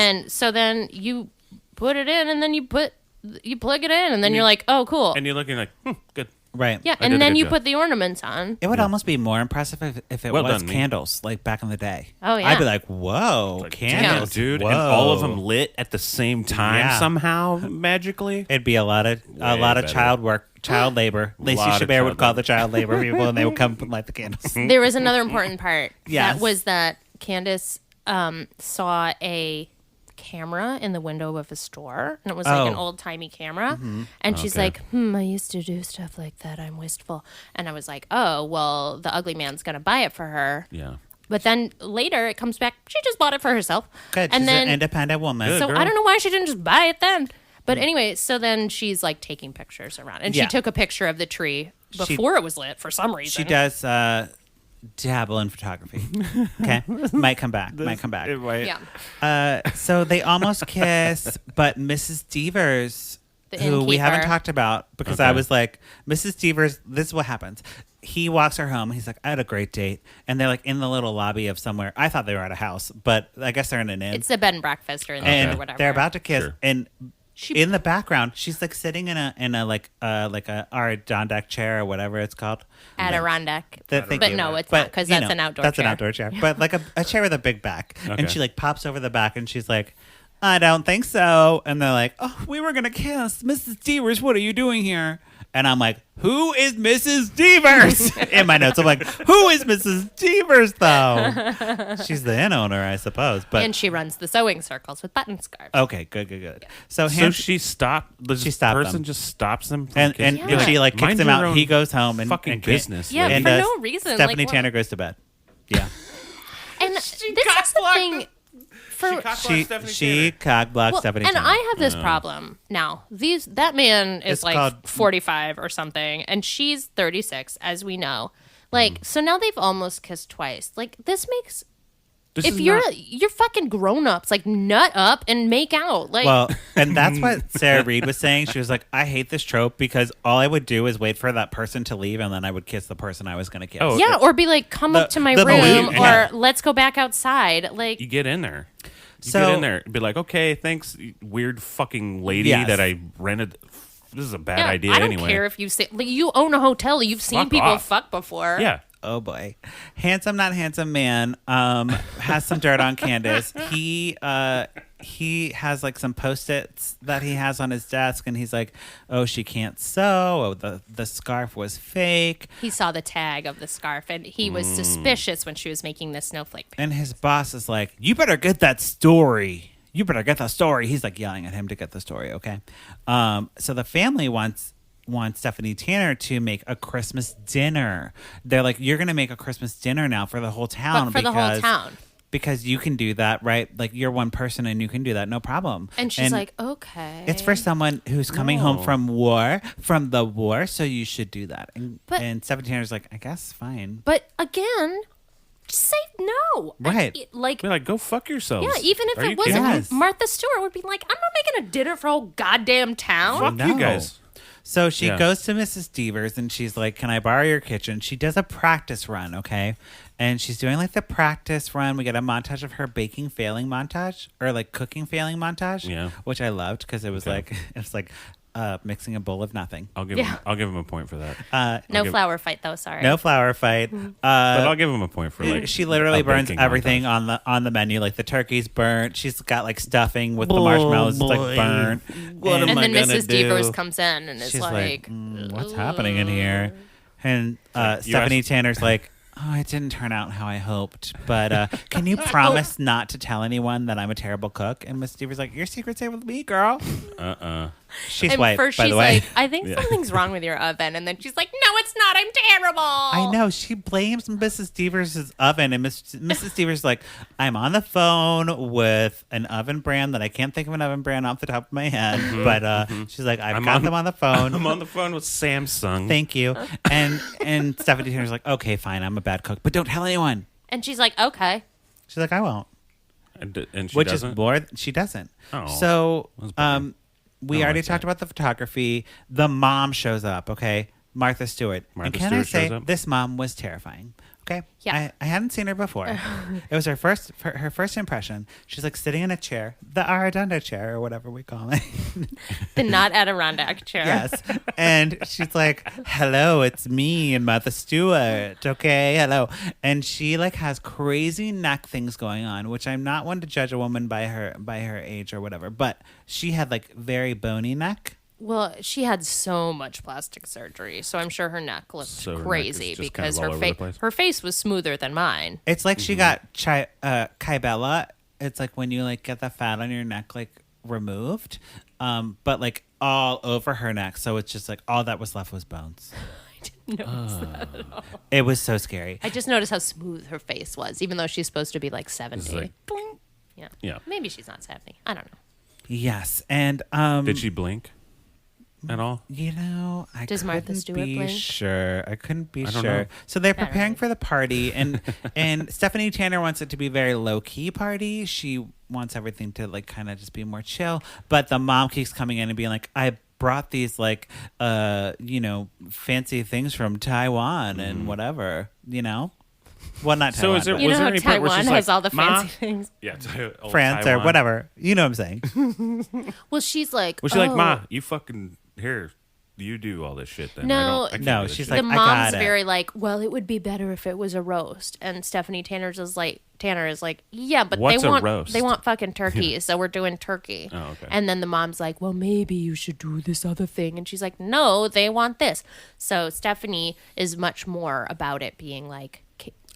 C: then you put it in, and then you plug it in, and then you're like, oh, cool.
B: And you're looking like, good.
A: Right.
C: Yeah, and then you put the ornaments on.
A: It would almost be more impressive if it was candles, like back in the day.
C: Oh, yeah.
A: I'd be like, whoa, like, candles.
B: Damn, dude.
A: Whoa.
B: And all of them lit at the same time somehow, magically.
A: It'd be a lot of child labor. Lacey Chabert would call the child labor people, and they would come and light the candles.
C: There was another important part. Yes. That was that Candace saw a camera in the window of a store, and it was like an old-timey camera, and she's like, I used to do stuff like that, I'm wistful. And I was like, oh, well, the ugly man's gonna buy it for her.
B: Yeah.
C: But then later it comes back, she just bought it for herself.
A: Good.
C: And
A: she's
C: then
A: an independent woman.
C: So I don't know why she didn't just buy it then. But anyway, so then she's like taking pictures around, and she took a picture of the tree before it was lit for some reason.
A: She does dabble in photography. Okay, might come back.
B: It might.
C: Yeah.
A: So they almost kiss, but Mrs. Devers, who we haven't talked about, because I was like, Mrs. Devers, this is what happens. He walks her home. He's like, I had a great date. And they're like in the little lobby of somewhere. I thought they were at a house, but I guess they're in an inn.
C: It's a bed and breakfast or in there or whatever.
A: They're about to kiss. Sure. And in the background, she's like sitting in a like a Adirondack chair or whatever it's called.
C: Adirondack.
A: But
C: no, it's not, because that's an outdoor chair.
A: That's an outdoor chair. But like a chair with a big back. Okay. And she like pops over the back, and she's like, I don't think so. And they're like, oh, we were going to kiss. Mrs. Devers, what are you doing here? And I'm like, who is Mrs. Devers? In my notes, I'm like, who is Mrs. Devers, though? She's the inn owner, I suppose.
C: And she runs the sewing circles with button scarves.
A: Okay, good. Yeah. So
B: she stopped. She stopped person them. Just stops them.
A: And she like kicks him out. He goes home and
B: fucking business.
C: Yeah,
A: and,
C: for no reason.
A: Stephanie Tanner goes to bed. Yeah.
C: And this is the thing.
A: She cock-blocked Stephanie Tanner.
C: And I have this problem now. That man is like 45 or something, and she's 36, as we know. Like, so now they've almost kissed twice. Like, this makes... you're fucking grown-ups, like, nut up and make out. Like,
A: well, and that's what Sarah Reed was saying. She was like, I hate this trope because all I would do is wait for that person to leave, and then I would kiss the person I was going to kiss.
C: Oh, yeah, or be like, come up to my room, or let's go back outside. Like,
B: you get in there. Get in there and be like, okay, thanks, weird fucking lady that I rented. This is a bad idea anyway.
C: I don't care if you say, like, you own a hotel. You've seen people fuck before.
B: Yeah.
A: Oh, boy. Handsome, not handsome man has some dirt on Candace. He has, like, some Post-its that he has on his desk, and he's like, oh, she can't sew. Oh, the scarf was fake.
C: He saw the tag of the scarf, and he was suspicious when she was making the snowflake picture.
A: And his boss is like, you better get that story. You better get the story. He's, like, yelling at him to get the story, okay? So the family wants Stephanie Tanner to make a Christmas dinner. They're like, you're going to make a Christmas dinner now for the whole town.
C: But for the whole town.
A: because you can do that, right? Like, you're one person and you can do that, no problem.
C: And she's like, okay.
A: It's for someone who's coming home from the war, so you should do that. And 17-year-old's like, I guess, fine.
C: But again, just say no.
A: Right.
B: Be like, go fuck yourselves.
C: Yeah, even if it wasn't, Martha Stewart would be like, I'm not making a dinner for whole goddamn town.
B: Fuck you guys.
A: So she goes to Mrs. Devers and she's like, can I borrow your kitchen? She does a practice run, okay? And she's doing like the practice run. We get a montage of her baking failing montage or like cooking failing montage, which I loved because it was like mixing a bowl of nothing.
B: I'll give him a point for that.
C: No flour fight though, sorry.
A: No flour fight.
B: But I'll give him a point for like
A: she literally burns everything on the menu. Like the turkey's burnt. She's got like stuffing with the marshmallows. It's like burnt.
C: And then Mrs. Devers comes in and is like,
A: what's happening in here? And Stephanie Tanner's like, oh, it didn't turn out how I hoped. But can you promise not to tell anyone that I'm a terrible cook? And Miss Stever's like, your secret's safe with me, girl. She's white,
C: first
A: by
C: she's
A: the way.
C: like, I think something's wrong with your oven. And then she's like, no, it's not. I'm terrible.
A: I know. She blames Mrs. Devers' oven. And Mrs. Devers is like, I'm on the phone with an oven brand that I can't think of an oven brand off the top of my head. But she's like, I've got them on the phone.
B: I'm on the phone with Samsung.
A: Thank you. And Stephanie Tanner's like, okay, fine. I'm a bad cook. But don't tell anyone.
C: And she's like, okay.
A: She's like, I won't.
B: And she
A: Which
B: doesn't?
A: is more, she doesn't.
B: Oh.
A: So, we already talked about the photography. The mom shows up, okay? Martha Stewart. And can I say, this mom was terrifying. Okay?
C: Yeah.
A: I hadn't seen her before. It was her first impression. She's like sitting in a chair, the Arredondo chair or whatever we call it.
C: The not Adirondack chair.
A: Yes. And she's like, hello, it's me and Martha Stewart. Okay, hello. And she like has crazy neck things going on, which I'm not one to judge a woman by her age or whatever, but she had like very bony neck.
C: Well, she had so much plastic surgery, so I'm sure her neck looked crazy because her face was smoother than mine.
A: It's like she got Kybella. It's like when you like get the fat on your neck like removed, but like all over her neck. So it's just like all that was left was bones.
C: I didn't notice that at all.
A: It was so scary.
C: I just noticed how smooth her face was, even though she's supposed to be like 70.
B: Like,
C: yeah. Maybe she's not 70. I don't know.
A: Yes, and
B: did she blink at all?
A: You know,
C: Does Martha Stewart blink?
A: Sure. I couldn't be sure.
B: Know.
A: So they're preparing for the party, and Stephanie Tanner wants it to be a very low key party. She wants everything to like kind of just be more chill. But the mom keeps coming in and being like, I brought these like fancy things from Taiwan and whatever, you know. Well, not Taiwan.
B: So
C: was
B: there any point where
C: Taiwan
B: she's
C: has
B: like,
C: all the fancy things?
B: Yeah,
A: France
B: Taiwan.
A: or whatever. You know what I'm saying?
C: Well, she's like,
B: Was she like, Ma, you fucking here? You do all this shit then.
C: No,
B: I can't
A: no,
B: do this
A: she's
B: shit.
A: like,
C: the
A: I
C: mom's
A: got it.
C: very like, well, it would be better if it was a roast. And Stephanie Tanner is like, yeah, but
B: What's
C: they want
B: a roast?
C: They want fucking turkey, so we're doing turkey.
B: Oh, okay.
C: And then the mom's like, well, maybe you should do this other thing. And she's like, no, they want this. So Stephanie is much more about it being like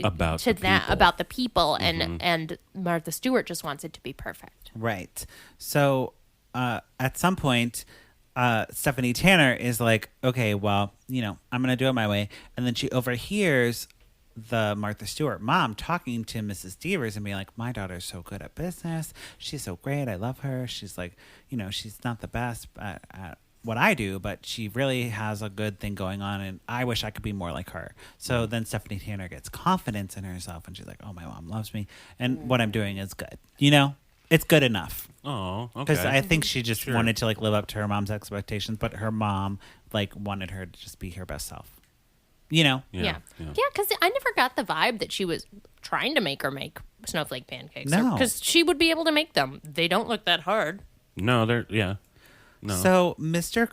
B: About
C: the people, and Martha Stewart just wants it to be perfect.
A: Right. So at some point, Stephanie Tanner is like, okay, well, I'm going to do it my way. And then she overhears the Martha Stewart mom talking to Mrs. Devers and being like, my daughter's so good at business. She's so great. I love her. She's like, she's not the best at what I do, but she really has a good thing going on, and I wish I could be more like her. So then Stephanie Tanner gets confidence in herself, and she's like, oh, my mom loves me, and what I'm doing is good. It's good enough.
B: Oh, okay.
A: Because I think she just wanted to like live up to her mom's expectations, but her mom like wanted her to just be her best self.
C: Yeah, because I never got the vibe that she was trying to make her make snowflake pancakes.
A: No,
C: because she would be able to make them. They don't look that hard.
B: No, no.
A: So Mr.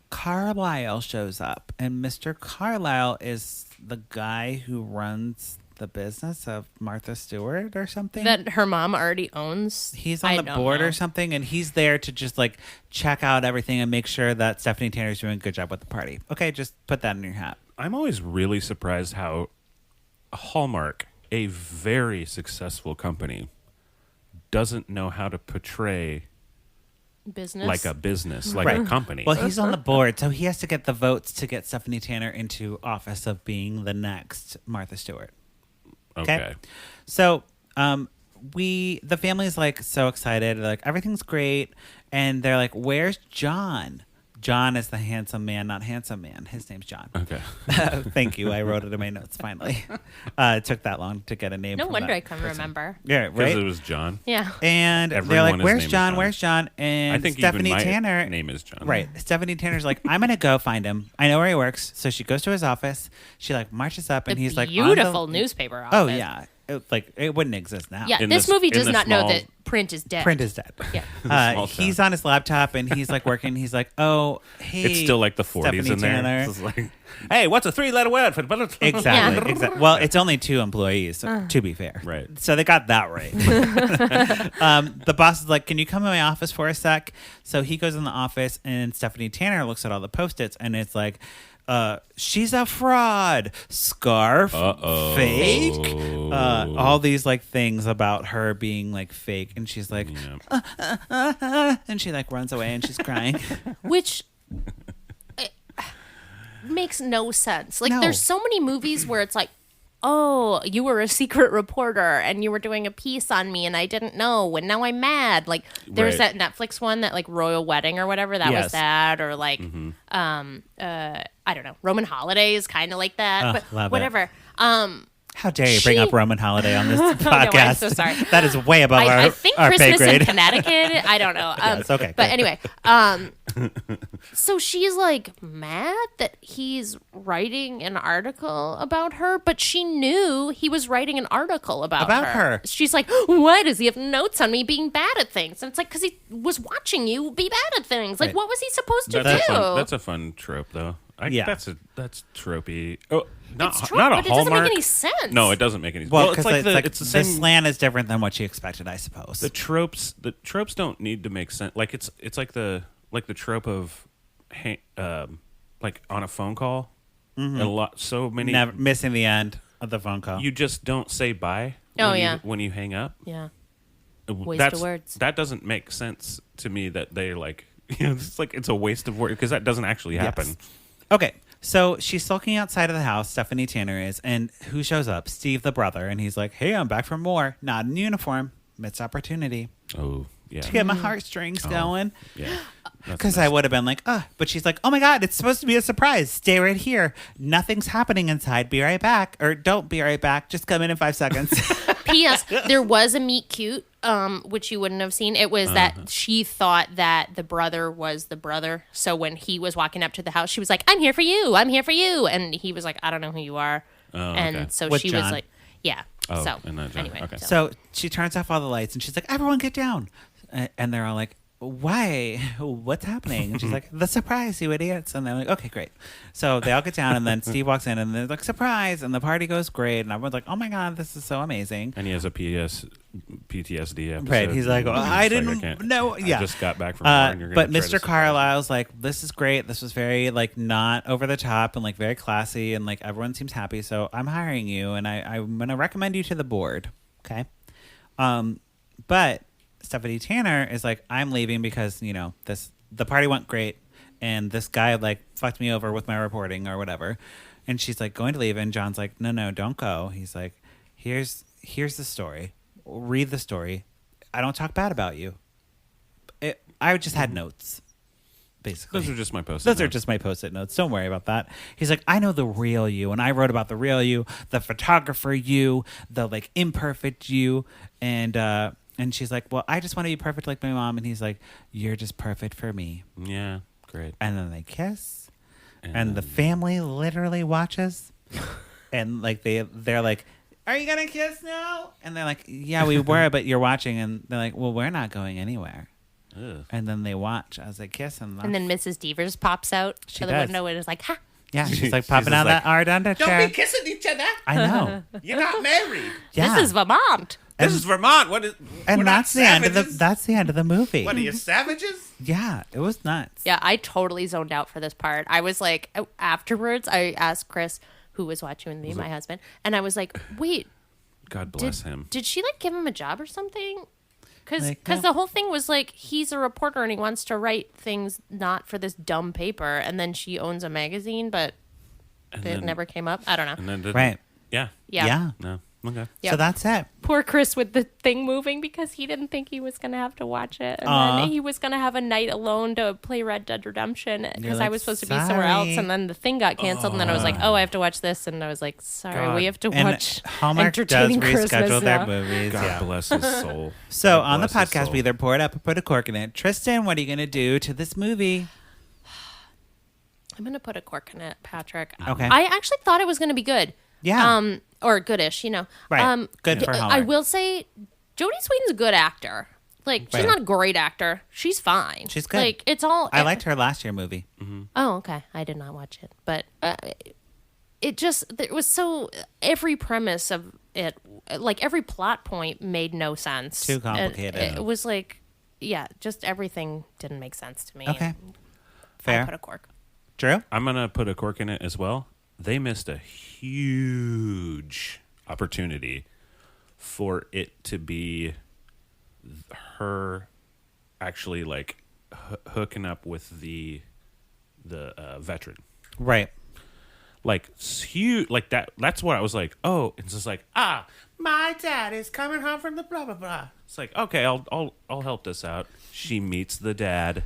A: Carlisle shows up, and Mr. Carlisle is the guy who runs the business of Martha Stewart or something
C: that her mom already owns.
A: He's on the board or something, and he's there to just like check out everything and make sure that Stephanie Tanner's doing a good job with the party. Okay, just put that in your hat.
B: I'm always really surprised how Hallmark, a very successful company, doesn't know how to portray
C: business
B: like a business, like a company.
A: Well, he's on the board, so he has to get the votes to get Stephanie Tanner into office of being the next Martha Stewart. Okay. So the family's like so excited. They're like, everything's great. And they're like, where's John? John is the handsome man, not handsome man. His name's John.
B: Okay.
A: Thank you. I wrote it in my notes finally. It took that long to get a name.
C: No
A: from
C: wonder
A: that
C: I couldn't remember.
A: Yeah, right.
B: Because it was John.
C: Yeah.
A: And they're
B: Everyone
A: like,
B: is
A: where's
B: named
A: John?
B: John.
A: Where's John? And
B: I think
A: Stephanie
B: even my
A: Tanner.
B: name is John.
A: Right. Stephanie Tanner's like, I'm going to go find him. I know where he works. So she goes to his office. She like marches up and
C: The
A: he's like,
C: beautiful newspaper office.
A: Oh, yeah. It wouldn't exist now.
C: Yeah,
B: In
C: this
B: this-
C: movie
B: in
C: does
B: the
C: not know
B: small-
C: that print is dead.
A: Print is dead.
C: Yeah.
B: Small
A: He's
B: town.
A: on his laptop and he's like working. He's like, oh, hey.
B: It's still like the 40s
A: Stephanie
B: in there.
A: Tanner.
B: It's like, hey, what's a 3-letter word for
A: Exactly.
C: Yeah.
A: Exactly. Well, it's only 2 employees, to be fair.
B: Right.
A: So they got that right. The boss is like, can you come in my office for a sec? So he goes in the office and Stephanie Tanner looks at all the Post-its and it's like, she's a fraud, scarf,
B: Uh-oh.
A: fake, all these like things about her being like fake. And she's like, and she like runs away and she's crying.
C: Which makes no sense. Like,
A: No.
C: there's so many movies where it's like, oh, you were a secret reporter and you were doing a piece on me and I didn't know and now I'm mad. Like, there's
B: Right.
C: that Netflix one, that like Royal Wedding or whatever, that
A: Yes.
C: was that, or like I don't know, Roman Holiday is kind of like that,
A: Oh,
C: but
A: love it.
C: whatever.
A: How dare you bring up Roman Holiday on this podcast?
C: I'm so sorry.
A: That is way above
C: I think
A: our pay
C: Christmas in
A: grade.
C: Connecticut. I don't know.
A: Yes, okay,
C: But
A: good.
C: anyway, so she's like mad that he's writing an article about her, but she knew he was writing an article about
A: her.
C: She's like, why does he have notes on me being bad at things? And it's like, because he was watching you be bad at things. Like,
A: Right.
C: what was he supposed to
B: That's
C: do?
B: that's a fun trope, though.
A: Yeah.
B: That's tropey. Oh, not
C: It's trope,
B: not a
C: but it doesn't
B: Hallmark.
C: make any sense.
B: No, it doesn't make any sense.
A: Well,
B: it's
A: because
B: like it's the same.
A: slant is different than what she expected, I suppose.
B: The tropes don't need to make sense. Like it's like the trope of like on a phone call.
A: Mm-hmm.
B: A lot, so many.
A: Never missing the end of the phone call.
B: You just don't say bye.
C: Oh,
B: when
C: yeah.
B: when you hang up.
C: Yeah. Waste of words.
B: That doesn't make sense to me. That they're like, it's like it's a waste of words because that doesn't actually happen.
A: Yes. Okay, so she's sulking outside of the house, Stephanie Tanner is, and who shows up? Steve, the brother, and he's like, hey, I'm back for more. Not in uniform. Missed opportunity
B: Oh yeah.
A: to get my heartstrings going.
B: Yeah. That's
A: Because I would have been like, but she's like, oh my God, it's supposed to be a surprise. Stay right here. Nothing's happening inside. Be right back. Or don't be right back. Just come in 5 seconds.
C: P.S. There was a meet cute, which you wouldn't have seen. It was that she thought that the brother was the brother. So when he was walking up to the house, she was like, I'm here for you. I'm here for you. And he was like, I don't know who you are. And
B: okay.
C: so
A: With
C: she
A: John.
C: was like, yeah.
B: Oh,
C: so
B: and then John.
C: anyway.
B: Okay.
A: So she turns off all the lights and she's like, everyone get down. And they're all like, why? What's happening? And she's like, the surprise, you idiots. And they're like, okay, great. So they all get down and then Steve walks in and they're like, surprise. And the party goes great. And everyone's like, oh my God, this is so amazing.
B: And he has a PTSD episode.
A: Right. He's like, well, I
B: It's
A: didn't
B: can't-
A: know. Yeah.
B: I just got back from war and you're
A: but
B: gonna try to
A: Mr.
B: surprise
A: Carlisle's like, this is great. This was very like not over the top and like very classy and like everyone seems happy. So I'm hiring you and I'm going to recommend you to the board. Okay. But Stephanie Tanner is like, I'm leaving because, the party went great and this guy like fucked me over with my reporting or whatever. And she's like going to leave and John's like, no, don't go. He's like, here's the story. Read the story. I don't talk bad about you. I just had notes, basically.
B: Those are just my post-it
A: Those are
B: notes.
A: just my post-it notes. Don't worry about that. He's like, I know the real you, and I wrote about the real you, the photographer you, the like imperfect you, and she's like, well, I just want to be perfect like my mom, and he's like, you're just perfect for me.
B: Yeah, great.
A: And then they kiss, and the family literally watches, and like they're like, are you gonna kiss now? And they're like, yeah, we were, but you're watching, and they're like, well, we're not going anywhere.
B: Ugh.
A: And then they watch as they kiss, and
C: And then Mrs. Devers pops out
A: She
C: to the
A: does.
C: window and is like, ha.
A: yeah, she's like
B: She's
A: popping
B: just
A: out
B: like,
A: that art under chair.
B: kissing each other.
A: I know.
B: You're not married.
A: Yeah.
C: This is Vermont.
B: This is Vermont. What is?
A: And
B: we're not
A: that's the end of the
B: savages?
A: that's the end of the movie.
B: What are you, savages?
A: Yeah, it was nuts.
C: Yeah, I totally zoned out for this part. I was like, afterwards, I asked Chris, who was watching with me, my husband, and I was like, wait,
B: God bless him.
C: did she like give him a job or something? Because
A: Like, no.
C: the whole thing was like, he's a reporter and he wants to write things not for this dumb paper, and then she owns a magazine, but
B: And
C: it
B: then-
C: never came up. I don't know.
B: And then
A: Right.
B: Yeah.
C: Yeah.
B: No. Okay.
C: Yep.
A: So that's it.
C: Poor Chris with the thing moving because he didn't think he was going to have to watch it. And then he was going to have a night alone to play Red Dead Redemption because I was supposed to be somewhere else. And then the thing got canceled. And then I was like, oh, I have to watch this. And I was like, sorry, we have to watch
A: Hallmark does
C: Entertaining
A: reschedule
C: Christmas
A: their
C: now.
A: movies.
B: God bless his soul.
A: So
B: God
A: on the
B: bless his
A: podcast,
B: soul.
A: we either pour it up or put a cork in it. Tristan, what are you going to do to this movie?
C: I'm going to put a cork in it, Patrick.
A: Okay.
C: I actually thought it was going to be good.
A: Yeah.
C: Or goodish, you know.
A: Right. Good for Hallmark.
C: I will say, Jodie Sweetin's a good actor. Like, she's
A: Right.
C: not a great actor. She's fine.
A: She's good.
C: Like, it's all...
A: I liked her last year movie.
C: Oh, okay. I did not watch it. But it just... It was so... Every premise of it... Like, every plot point made no sense.
A: Too complicated.
C: It was like... Yeah, just everything didn't make sense to me.
A: Okay.
C: And
A: Fair.
C: I put a cork.
A: Drew?
B: I'm going to put a cork in it as well. They missed a huge opportunity for it to be her actually like hooking up with the veteran.
A: Right.
B: Like huge, like that. That's what I was like. Oh, it's just like my dad is coming home from the blah blah blah. It's like okay, I'll help this out. She meets the dad.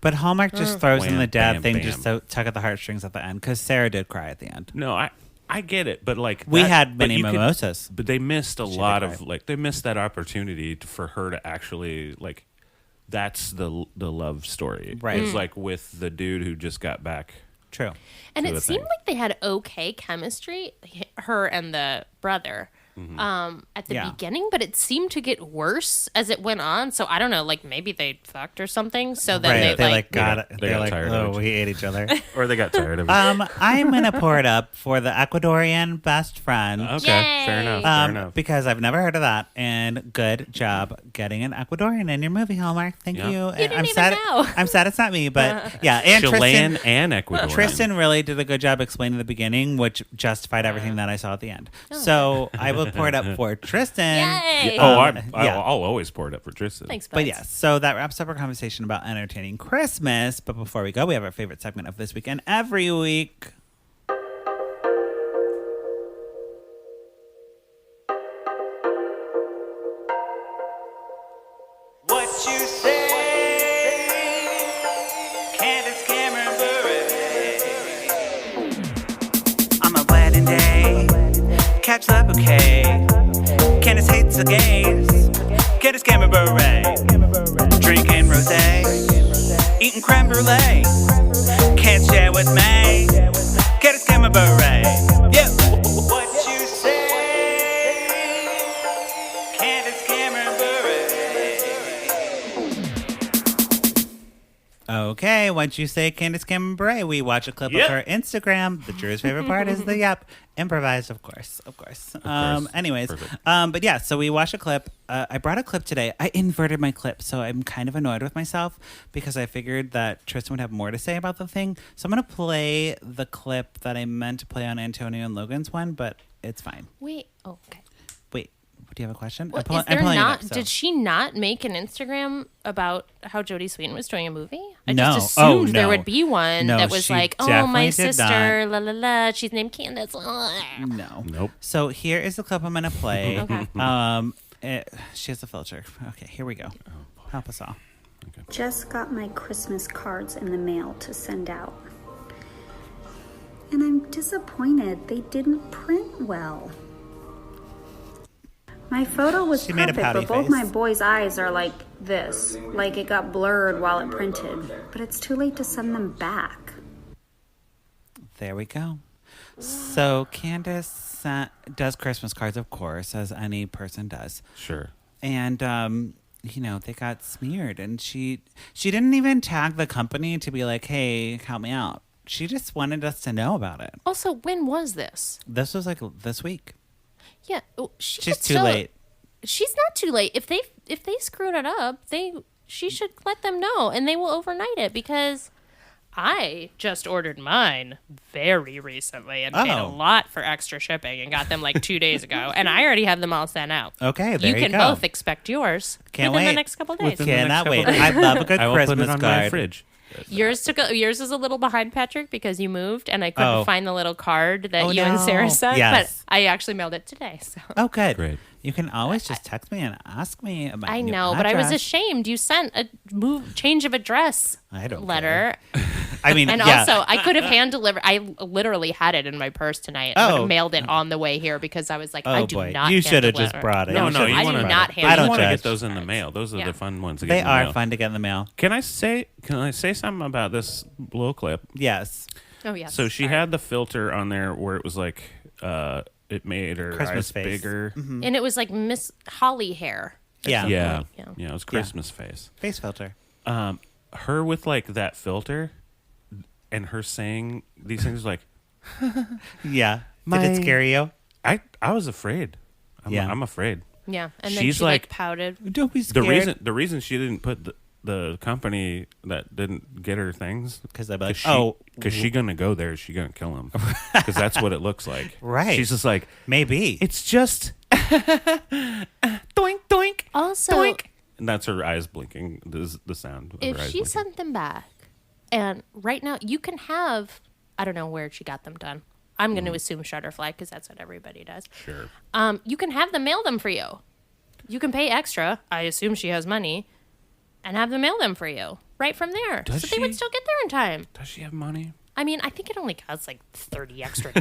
A: But Hallmark just throws in
B: Wham,
A: the dad
B: bam,
A: thing
B: bam.
A: just to tug at the heartstrings at the end because Sarah did cry at the end.
B: No, I get it, but like
A: We
B: that-
A: had
B: but
A: many
B: you could-
A: mimosas.
B: but they missed a
A: She
B: lot
A: did
B: of
A: cry.
B: like they missed that opportunity for her to actually like that's the love story.
A: Right.
B: It's like with the dude who just got back.
A: True.
C: And
B: to
C: it
B: the
C: seemed
B: thing.
C: like they had okay chemistry, her and the brother, at the
A: Yeah.
C: beginning, but it seemed to get worse as it went on. So I don't know, like maybe they fucked or something. So then
A: Right. They like got it.
B: they
A: They're
B: got
A: like,
B: tired of
A: oh,
B: it.
A: we ate each other.
B: Or they got tired of it.
A: I'm going to pour it up for the Ecuadorian best friend.
B: Okay, fair
C: Yay.
B: enough. Fair enough.
A: Because I've never heard of that, and good job getting an Ecuadorian in your movie, Hallmark. Thank
B: Yeah.
A: you.
C: didn't
A: I'm
C: even
A: sad.
C: know.
A: I'm sad it's not me, but yeah. And
B: Chilean
A: Tristan,
B: and Ecuadorian.
A: Tristan really did a good job explaining the beginning, which justified everything that I saw at the end. So I will pour it up for Tristan.
C: Yay.
B: I'll always pour it up for Tristan.
C: Thanks,
A: But
C: buds.
A: yes, so that wraps up our conversation about entertaining Christmas. But before we go, we have our favorite segment of this week and every week. What you say, Candace Cameron Bure. On my wedding day, catch the bouquet. Candace hates the gays. Candace Cameron Bure. Drinking rosé, eating creme brulee. Can't share with me. Candace Cameron Bure. Yeah. What you say, Candace Cameron Bure. Okay, once you say Candace Cameron Bure, we watch a clip
B: Yep.
A: of her Instagram. The Drew's favorite part is the yep. Improvised, of course. Anyways,
B: Perfect.
A: but yeah, so we watched a clip. I brought a clip today. I inverted my clip, so I'm kind of annoyed with myself because I figured that Tristan would have more to say about the thing. So I'm going to play the clip that I meant to play on Antonio and Logan's one, but it's fine.
C: Wait. Oh, okay.
A: Wait, do you have a question?
C: Well,
A: I'm
C: is there
A: pulling it
C: not?
A: up, so.
C: Did she not make an Instagram about how Jodie Sweetin was doing a movie? I
A: No.
C: just assumed
A: Oh,
C: there
A: no.
C: would be one
A: No,
C: that was
A: she
C: like, oh,
A: definitely
C: my
A: did
C: sister, la la la, she's named Candace.
A: No.
B: Nope.
A: So here is the clip I'm going to play.
C: Okay.
A: She has a filter. Okay, here we go. Help us all.
D: Just got my Christmas cards in the mail to send out. And I'm disappointed they didn't print well. My photo was
A: She made a
D: perfect,
A: pouty
D: but both
A: face.
D: my boys' eyes are like this. Like it got blurred while it printed. But it's too late to send them back.
A: There we go. So Candace does Christmas cards, of course, as any person does.
B: Sure.
A: And they got smeared, and she didn't even tag the company to be like, "Hey, help me out." She just wanted us to know about it.
C: Also, when was this?
A: This was like this week.
C: Yeah,
A: She's too late.
C: She's not too late. If they screwed it up, she should let them know, and they will overnight it because I just ordered mine very recently and paid a
A: Oh.
C: lot for extra shipping and got them like 2 days ago, and I already have them all sent out.
A: Okay, there you
C: can
A: go.
C: both expect yours
A: Can't
C: within
A: wait.
C: the next couple days.
B: Within the next
A: Cannot
B: couple
A: wait.
B: days.
A: I love a good
B: I will
A: Christmas
B: put it on
A: card.
B: my fridge.
C: Yours is a little behind, Patrick, because you moved and I couldn't find the little card that you and Sarah sent.
A: Yes.
C: But I actually mailed it today. So.
A: Oh, good.
B: Great.
A: You can always just text me and ask me about
C: I know, but I was ashamed. You sent a change of address letter.
A: I mean,
C: and also I could have hand delivered. I literally had it in my purse tonight. I would have mailed it on the way here because I was like, I do not.
A: You should have just brought it.
B: No,
C: you
B: want
C: to not hand.
B: I don't want to get those in the mail. Those are the fun ones. To get
A: they
B: in the mail.
A: are fun to get in the mail.
B: Can I say something about this little clip?
A: Yes.
C: Oh yes.
B: So she had the filter on there where it was like. It made her
A: Christmas
B: eyes
A: face.
B: bigger.
C: Mm-hmm. And it was like Miss Holly hair.
A: Yeah.
B: It was Christmas face.
A: Face filter.
B: Her with like that filter and her saying these things like,
A: yeah. Did it scare you?
B: I was afraid. I'm afraid.
C: Yeah. And then
B: she's
C: she like pouted.
A: Don't be scared.
B: The reason she didn't put the company that didn't get her things
A: because they're like,
B: because she's gonna go there, she's gonna kill him because that's what it looks like.
A: Right?
B: She's just like,
A: maybe
B: it's just doink doink.
C: Also,
B: doink. And that's her eyes blinking. The sound. Of
C: if
B: her eyes
C: she
B: blinking.
C: sent them back, and right now you can have, I don't know where she got them done. I'm going to assume Shutterfly because that's what everybody does.
B: Sure.
C: You can have them mail them for you. You can pay extra. I assume she has money. And have them mail them for you right from there.
B: Does
C: they would still get there in time.
B: Does she have money?
C: I mean, I think it only costs like $30 extra.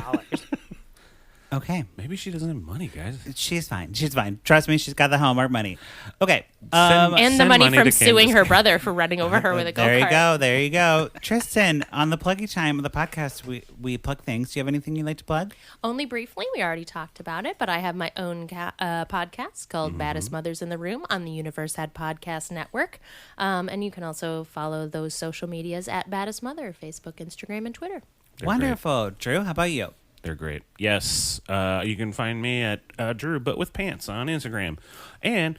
A: Okay.
B: Maybe she doesn't have money, guys.
A: She's fine. She's fine. Trust me, she's got the Hallmark money. Okay.
C: And the money from suing her brother for running over her with a go-kart.
A: There you go. Tristan, on the pluggy time of the podcast, we plug things. Do you have anything you'd like to plug?
C: Only briefly. We already talked about it, but I have my own podcast called Baddest Mothers in the Room on the Universe Had Podcast Network. And you can also follow those social medias at Baddest Mother, Facebook, Instagram, and Twitter.
B: They're
A: wonderful. Great. Drew, how about you?
B: They're great. Yes. You can find me at Drew, but with pants on Instagram. And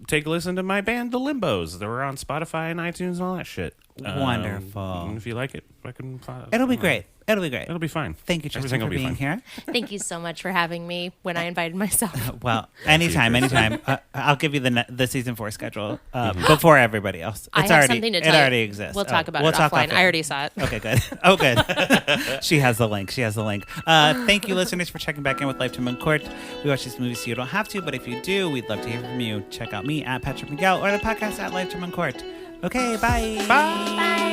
B: take a listen to my band, The Limbos. They're on Spotify and iTunes and all that shit.
A: Wonderful.
B: If you like it,
A: it'll be great. It'll be great.
B: It'll be fine.
A: Thank you, Tristan, for being here.
C: Thank you so much for having me when I invited myself.
A: Well, anytime. I'll give you the season 4 schedule before everybody else.
C: I have something to tell you.
A: It already exists.
C: We'll talk about it offline. I already saw it.
A: Okay, good. Oh, good. She has the link. Thank you, listeners, for checking back in with Lifetime on Court. We watch these movies so you don't have to, but if you do, we'd love to hear from you. Check out me at Patrick Miguel or the podcast at Lifetime on Court. Okay, bye.
B: Bye.